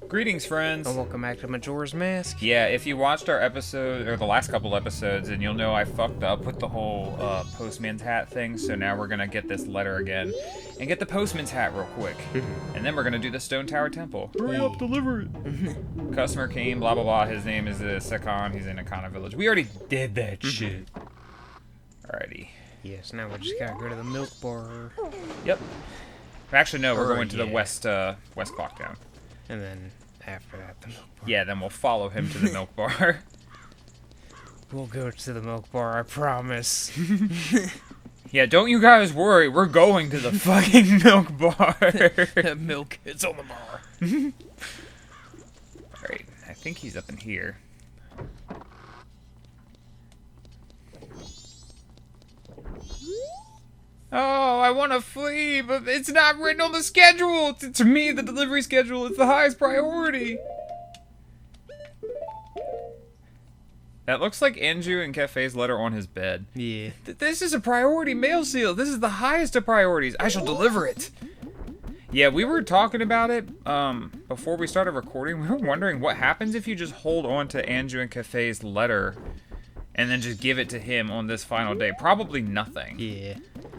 Greetings, friends. And welcome back to Majora's Mask. Yeah, if you watched our episode, or the last couple episodes, then you'll know I fucked up with the whole postman's hat thing, so now we're gonna get this letter again, and get the postman's hat real quick. And then we're gonna do the Stone Tower Temple. Hurry up, deliver it! Customer came, blah blah blah, his name is Sekon, he's in Akana Village. We already did that shit. Alrighty. Yes, now we just gotta go to the milk bar. Yep. Actually, no, we're going to the west clock town. And then after that, the milk bar. Yeah, then we'll follow him to the milk bar. We'll go to the milk bar, I promise. Yeah, don't you guys worry, we're going to the fucking milk bar. The milk is on the bar. Alright, I think he's up in here. Oh, I want to flee, but it's not written on the schedule. To me, the delivery schedule is the highest priority. That looks like Anju and Kefei's letter on his bed. Yeah. This is a priority mail seal. This is the highest of priorities. I shall deliver it. Yeah, we were talking about it before we started recording. We were wondering what happens if you just hold on to Anju and Kefei's letter and then just give it to him on this final day. Probably nothing. Yeah.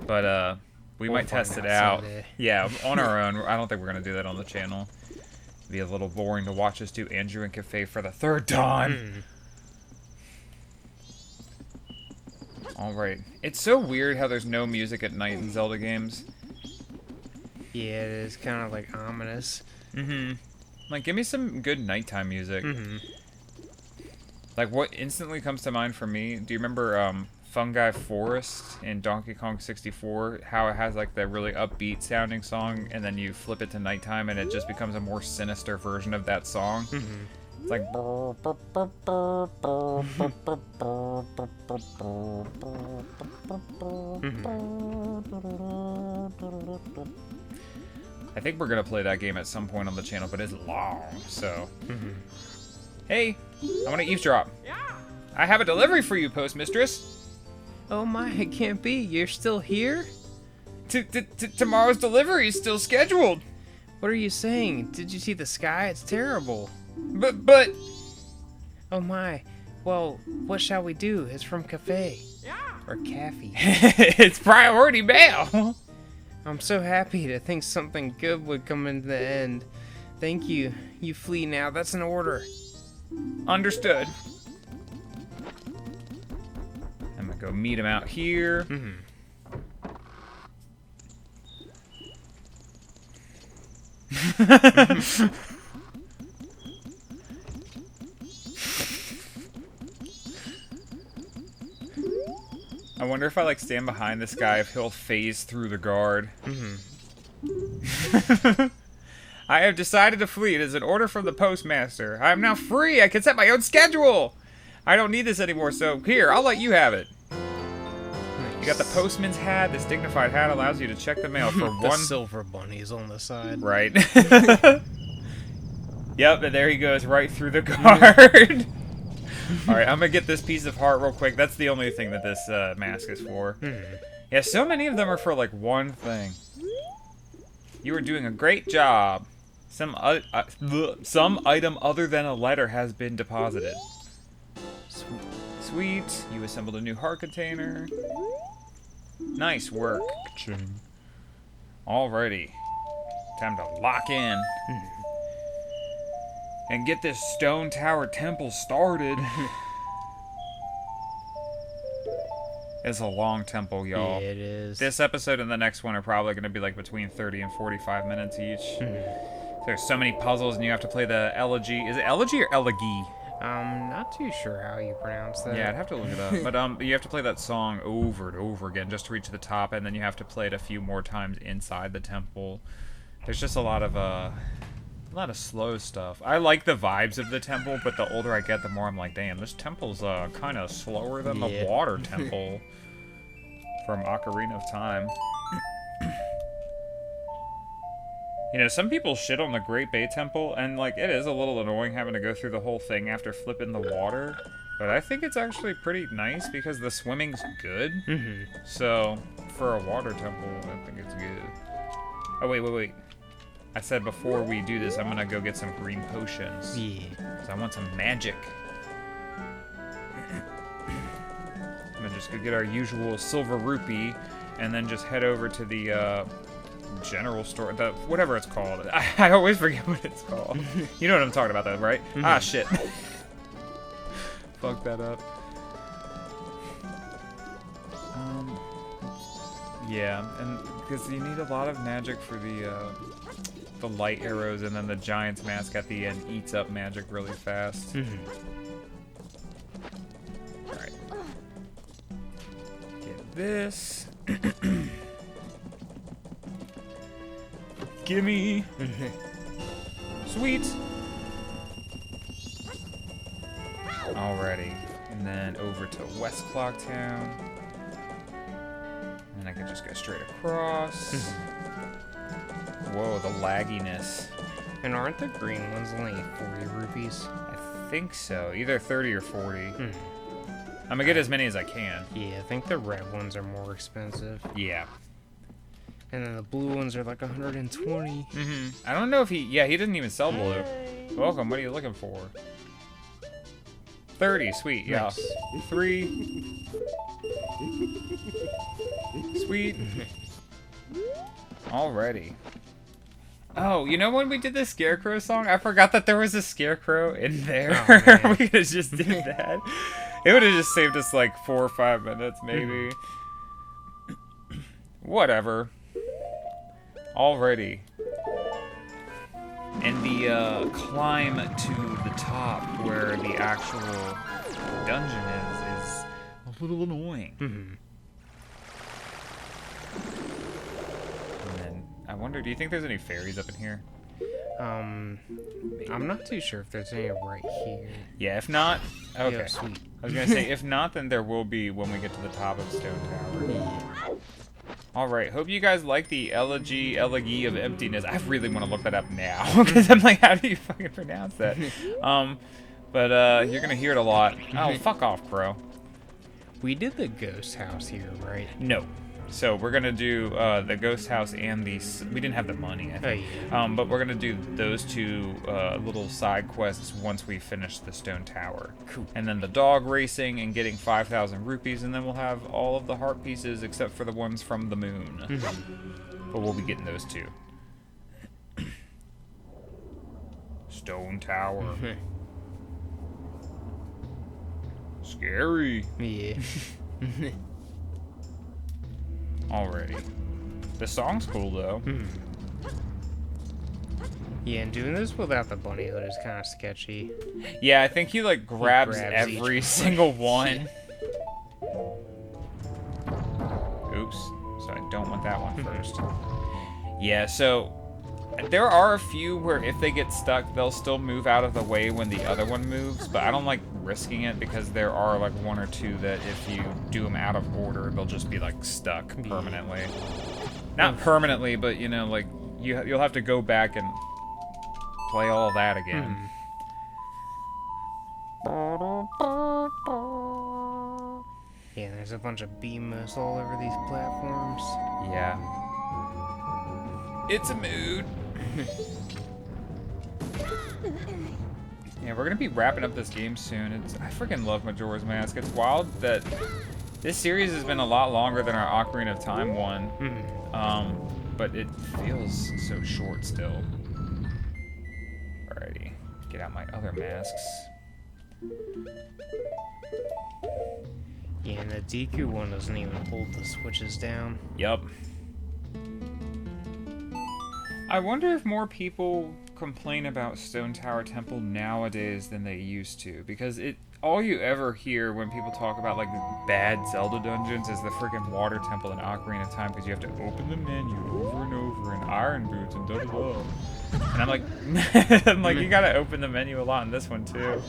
But we might test it out. Someday. Yeah, on our own. I don't think we're gonna do that on the channel. It'd be a little boring to watch us do Anju and Kefei for the third time. Alright. It's so weird how there's no music at night in Zelda games. Yeah, it is kind of like ominous. Like, give me some good nighttime music. Like, what instantly comes to mind for me, do you remember Fungi Forest in Donkey Kong 64? How it has, like, that really upbeat sounding song, and then you flip it to nighttime, and it just becomes a more sinister version of that song? It's like... I think we're gonna play that game at some point on the channel, but it's long, so... Hey, I want to eavesdrop. Yeah. I have a delivery for you, postmistress. Oh my, it can't be. You're still here? Tomorrow's delivery is still scheduled. What are you saying? Did you see the sky? It's terrible. But... Oh my. Well, what shall we do? It's from Cafe. Yeah. Or Cafe. It's priority mail. I'm so happy to think something good would come in the end. Thank you. You flee now. That's an order. Understood. I'm gonna go meet him out here. I wonder if I like stand behind this guy if he'll phase through the guard. I have decided to flee. It is an order from the postmaster. I am now free. I can set my own schedule. I don't need this anymore, so here, I'll let you have it. You got the postman's hat. This dignified hat allows you to check the mail for The one... silver bunnies on the side. Right. Yep, and there he goes right through the guard. Alright, I'm gonna get this piece of heart real quick. That's the only thing that this mask is for. Yeah, so many of them are for, like, one thing. You are doing a great job. Some item other than a letter has been deposited. Sweet. You assembled a new heart container. Nice work. Alrighty. Time to lock in. And get this Stone Tower Temple started. It's a long temple, y'all. Yeah, it is. This episode and the next one are probably going to be like between 30 and 45 minutes each. There's so many puzzles, and you have to play the elegy. Is it elegy or elegy? Not too sure how you pronounce that. Yeah, I'd have to look it up. But you have to play that song over and over again just to reach the top, and then you have to play it a few more times inside the temple. There's just a lot of slow stuff. I like the vibes of the temple, but the older I get, the more I'm like, damn, this temple's kind of slower than the water temple from Ocarina of Time. You know, some people shit on the Great Bay Temple, and, like, it is a little annoying having to go through the whole thing after flipping the water. But I think it's actually pretty nice because the swimming's good. So, for a water temple, I think it's good. Oh, wait. I said before we do this, I'm gonna go get some green potions. Yeah. So I want some magic. I'm gonna just go get our usual silver rupee, and then just head over to the general store, the whatever it's called. I always forget what it's called. You know what I'm talking about, though, right? Mm-hmm. Ah, shit. Fuck that up. Yeah, and because you need a lot of magic for the light arrows, and then the giant's mask at the end eats up magic really fast. Mm-hmm. Alright. Get this. Gimme. Sweet. Alrighty. And then over to West Clocktown. And I can just go straight across. Whoa, the lagginess. And aren't the green ones only 40 rupees? I think so. Either 30 or 40. Hmm. I'm gonna get as many as I can. Yeah, I think the red ones are more expensive. Yeah. And then the blue ones are like 120. I don't know if he... Yeah, he didn't even sell blue. Welcome, what are you looking for? 30, sweet, yeah. Nice. 3. Sweet. Alrighty. Oh, you know when we did the Scarecrow song? I forgot that there was a Scarecrow in there. Oh, We could've just did that. It would've just saved us like 4 or 5 minutes, maybe. Whatever. Alrighty. And the climb to the top where the actual dungeon is a little annoying. And then I wonder, do you think there's any fairies up in here? I'm not too sure if there's any right here. Yeah, if not, okay. Yeah, sweet. I was gonna say, if not, then there will be when we get to the top of Stone Tower. Alright, hope you guys like the elegy of emptiness. I really want to look that up now, because I'm like, how do you fucking pronounce that? But you're gonna hear it a lot. Oh, fuck off, bro. We did the ghost house here, right? No. So we're gonna do the ghost house and the... We didn't have the money, I think. Oh, yeah. But we're gonna do those two little side quests once we finish the stone tower. Cool. And then the dog racing and getting 5,000 rupees, and then we'll have all of the heart pieces except for the ones from the moon. But we'll be getting those too. Stone tower. Scary. Yeah. Alrighty. The song's cool though. Yeah, and doing this without the bunny hood is kind of sketchy. Yeah, I think he like grabs grabs every each single one. Oops. So I don't want that one first. Yeah, so there are a few where if they get stuck, they'll still move out of the way when the other one moves, but I don't like risking it because there are like 1 or 2 that if you do them out of order, they'll just be like stuck permanently. Not permanently, but you know, like you'll have to go back and play all that again. Yeah, there's a bunch of beamos all over these platforms. Yeah. It's a mood. Yeah, we're gonna be wrapping up this game soon. I freaking love Majora's Mask. It's wild that this series has been a lot longer than our Ocarina of Time one. But it feels so short still. Alrighty, get out my other masks. Yeah, and the Deku one doesn't even hold the switches down. Yup. I wonder if more people complain about Stone Tower Temple nowadays than they used to, because all you ever hear when people talk about like the bad Zelda dungeons is the freaking water temple in Ocarina of Time, because you have to open the menu over and over in iron boots and da da da. And I'm like, you gotta open the menu a lot in this one too.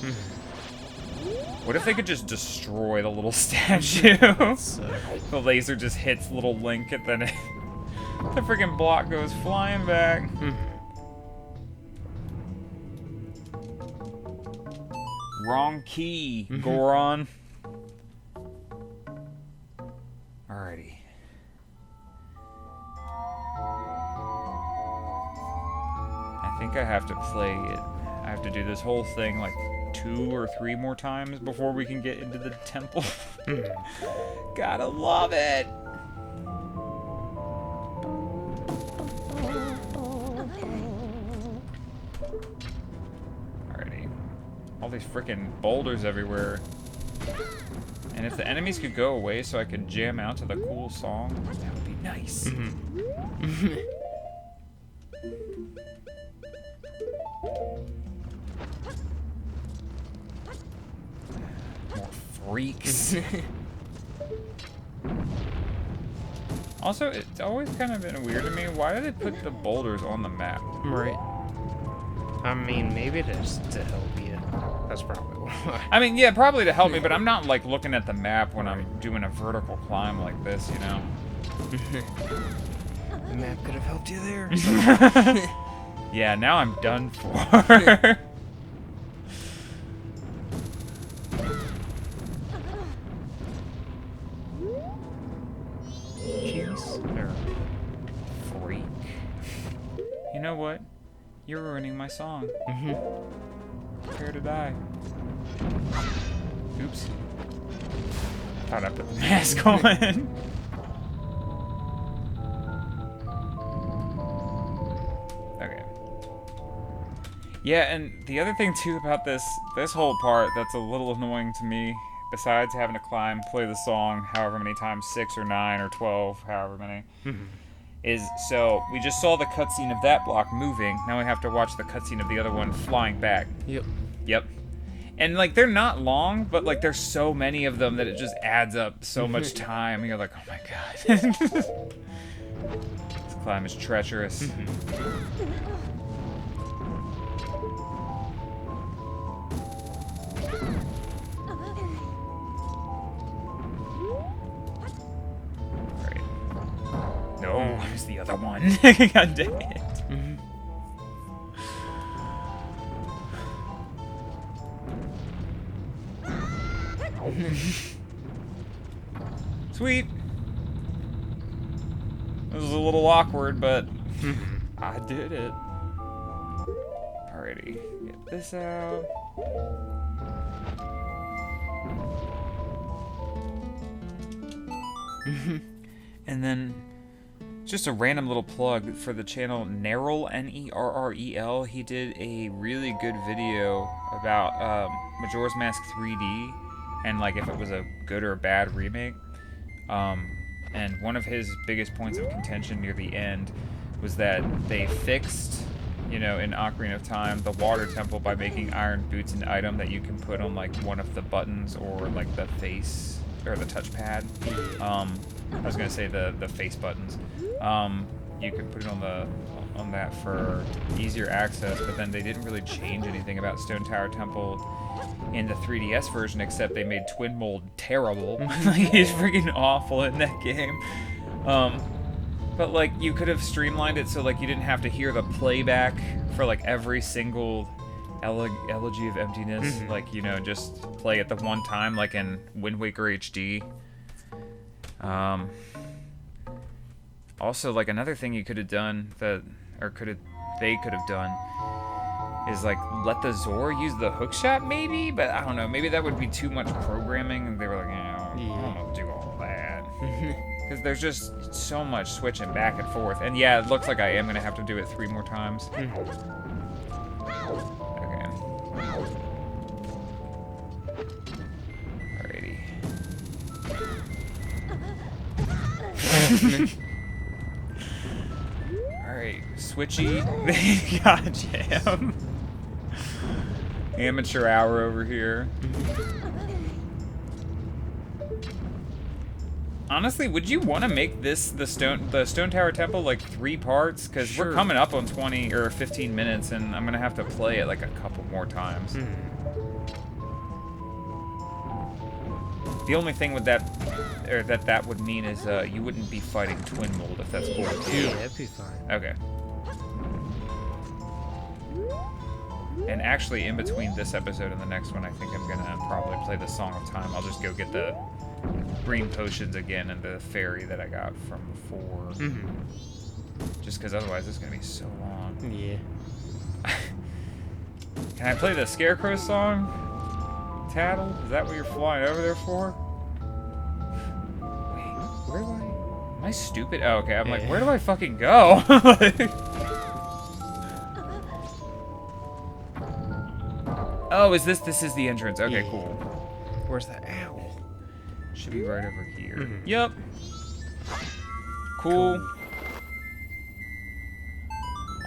What if they could just destroy the little statue? The laser just hits little Link and then the freaking block goes flying back. Wrong key, Goron. Alrighty. have to play it. I have to do this whole thing like 2 or 3 more times before we can get into the temple. Gotta love it. Alrighty. All these freaking boulders everywhere. And if the enemies could go away so I could jam out to the cool song, that would be nice. More freaks. Also, it's always kind of been weird to me. Why do they put the boulders on the map? Right. I mean, maybe just to help you. That's probably why. I mean, yeah, probably to help me, but I'm not like looking at the map when I'm doing a vertical climb like this, you know? The map could have helped you there. Yeah, now I'm done for. Jeez. Freak. You know what? You're ruining my song. Prepare to die. Oops. Thought I put the mask on. Okay. Yeah, and the other thing too about this whole part that's a little annoying to me, besides having to climb, play the song however many times, 6 or 9 or 12, however many, is so we just saw the cutscene of that block moving. Now we have to watch the cutscene of the other one flying back. Yep. And like they're not long, but like there's so many of them that it just adds up so much time. And you're like, oh my god. This climb is treacherous. No, it's the other one. God dang it. Sweet. This was a little awkward, but I did it. Alrighty, get this out. And then just a random little plug for the channel Nerrel, N-E-R-R-E-L. He did a really good video about Majora's Mask 3D and like if it was a good or bad remake. And one of his biggest points of contention near the end was that they fixed, you know, in Ocarina of Time, the water temple by making iron boots an item that you can put on like one of the buttons or like the face or the touchpad. I was gonna say the face buttons. You could put it on that for easier access, but then they didn't really change anything about Stone Tower Temple in the 3DS version, except they made Twin Mold terrible. Like, he's freaking awful in that game. But like you could have streamlined it so like you didn't have to hear the playback for like every single Elegy of Emptiness. Like, you know, just play it the one time, like in Wind Waker HD. Also, like another thing you could have done they could have done is like let the Zora use the hookshot maybe, but I don't know, maybe that would be too much programming, and they were like, I don't want to do all that. Because there's just so much switching back and forth. And yeah, it looks like I am going to have to do it 3 more times. Okay. Alrighty. Alright, switchy. Gotcha. Amateur hour over here. Honestly, would you want to make this the Stone Tower Temple like 3 parts? Because we're coming up on 20 or 15 minutes, and I'm gonna have to play it like a couple more times. The only thing with that, or that would mean is you wouldn't be fighting Twin Mold if that's cool with you. Yeah, that'd be fine. Okay. And actually, in between this episode and the next one, I think I'm gonna probably play the Song of Time. I'll just go get the green potions again and the fairy that I got from before. Just because otherwise it's gonna be so long. Yeah. Can I play the Scarecrow song? Tattle? Is that what you're flying over there for? Wait, where do I... Am I stupid? Oh, okay. I'm like, where do I fucking go? Oh, is this is the entrance. Okay, cool. Where's that owl? Should be right over here. Yep. Cool.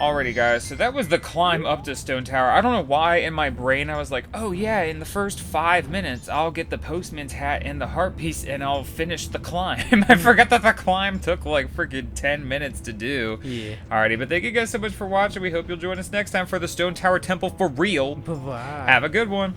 Alrighty, guys, so that was the climb up to Stone Tower. I don't know why in my brain I was like, oh yeah, in the first 5 minutes, I'll get the postman's hat and the heart piece and I'll finish the climb. I forgot that the climb took like freaking 10 minutes to do. Yeah. Alrighty, but thank you guys so much for watching. We hope you'll join us next time for the Stone Tower Temple for real. Bye-bye. Have a good one.